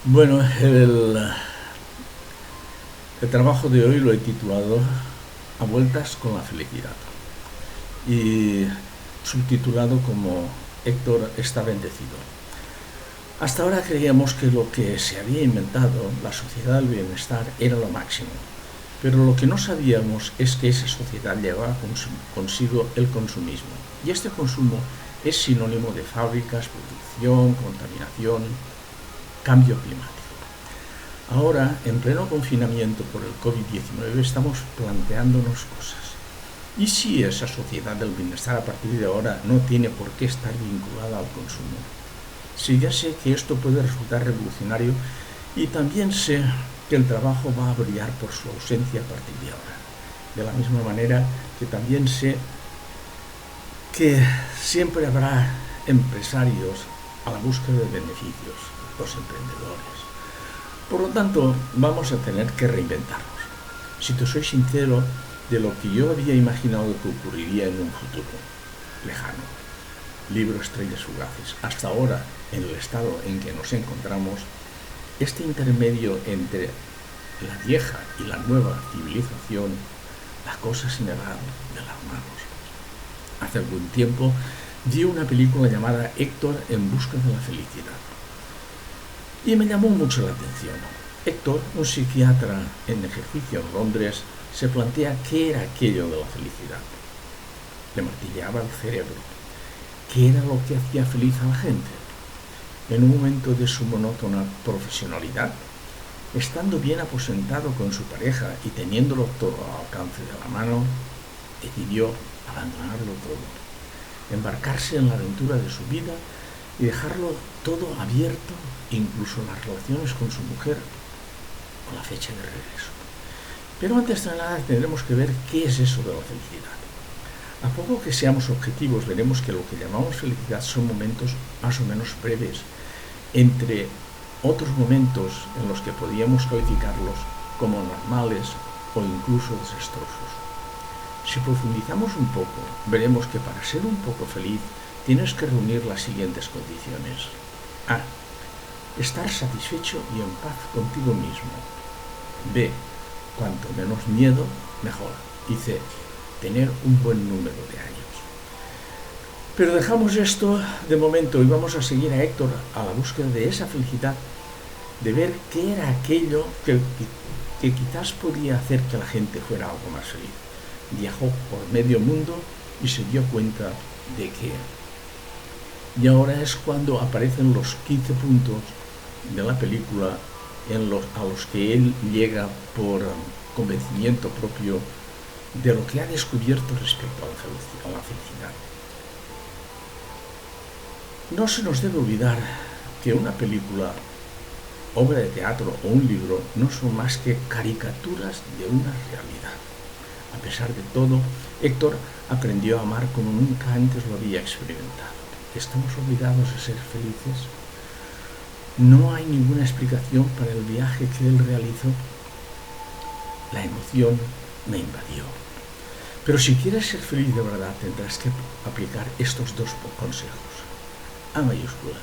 Bueno, el trabajo de hoy lo he titulado A vueltas con la felicidad y subtitulado como Héctor está bendecido. Hasta ahora creíamos que lo que se había inventado, la sociedad del bienestar, era lo máximo, pero lo que no sabíamos es que esa sociedad llevaba consigo el consumismo, y este consumo es sinónimo de fábricas, producción, contaminación, cambio climático. Ahora, en pleno confinamiento por el COVID-19, estamos planteándonos cosas. ¿Y si esa sociedad del bienestar a partir de ahora no tiene por qué estar vinculada al consumo? Si ya sé que esto puede resultar revolucionario y también sé que el trabajo va a brillar por su ausencia a partir de ahora. De la misma manera que también sé que siempre habrá empresarios a la búsqueda de beneficios, los emprendedores. Por lo tanto, vamos a tener que reinventarnos. Si te soy sincero, de lo que yo había imaginado que ocurriría en un futuro lejano, libro Estrellas Fugaces, hasta ahora, en el estado en que nos encontramos, este intermedio entre la vieja y la nueva civilización, la cosa se me va de las manos. Hace algún tiempo vi una película llamada Héctor en busca de la felicidad y me llamó mucho la atención. Héctor, un psiquiatra en ejercicio en Londres, se plantea qué era aquello de la felicidad. Le martilleaba el cerebro. ¿Qué era lo que hacía feliz a la gente? En un momento de su monótona profesionalidad, estando bien aposentado con su pareja y teniéndolo todo al alcance de la mano, decidió abandonarlo todo, embarcarse en la aventura de su vida y dejarlo todo abierto, incluso las relaciones con su mujer, con la fecha de regreso. Pero antes de nada tendremos que ver qué es eso de la felicidad. A poco que seamos objetivos, veremos que lo que llamamos felicidad son momentos más o menos breves, entre otros momentos en los que podíamos calificarlos como normales o incluso desastrosos. Si profundizamos un poco, veremos que para ser un poco feliz tienes que reunir las siguientes condiciones. A. Estar satisfecho y en paz contigo mismo. B. Cuanto menos miedo, mejor. Y C. Tener un buen número de años. Pero dejamos esto de momento y vamos a seguir a Héctor a la búsqueda de esa felicidad, de ver qué era aquello que quizás podía hacer que la gente fuera algo más feliz. Viajó por medio mundo y se dio cuenta de que... Y ahora es cuando aparecen los 15 puntos de la película a los que él llega por convencimiento propio de lo que ha descubierto respecto a la felicidad. No se nos debe olvidar que una película, obra de teatro o un libro no son más que caricaturas de una realidad. A pesar de todo, Héctor aprendió a amar como nunca antes lo había experimentado. ¿Estamos obligados a ser felices? No hay ninguna explicación para el viaje que él realizó. La emoción me invadió. Pero si quieres ser feliz de verdad, tendrás que aplicar estos dos consejos. A mayúscula.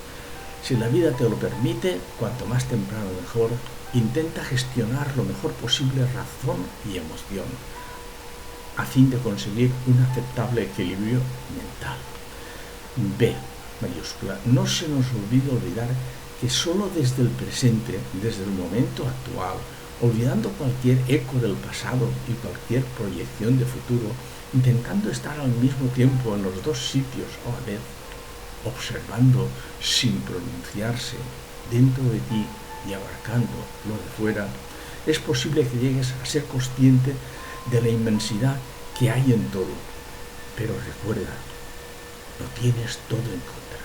Si la vida te lo permite, cuanto más temprano mejor, intenta gestionar lo mejor posible razón y emoción, a fin de conseguir un aceptable equilibrio mental. B, mayúscula. No se nos olvide olvidar que solo desde el presente, desde el momento actual, olvidando cualquier eco del pasado y cualquier proyección de futuro, intentando estar al mismo tiempo en los dos sitios a la vez, observando sin pronunciarse dentro de ti y abarcando lo de fuera, es posible que llegues a ser consciente de la inmensidad que hay en todo. Pero recuerda, lo tienes todo en contra.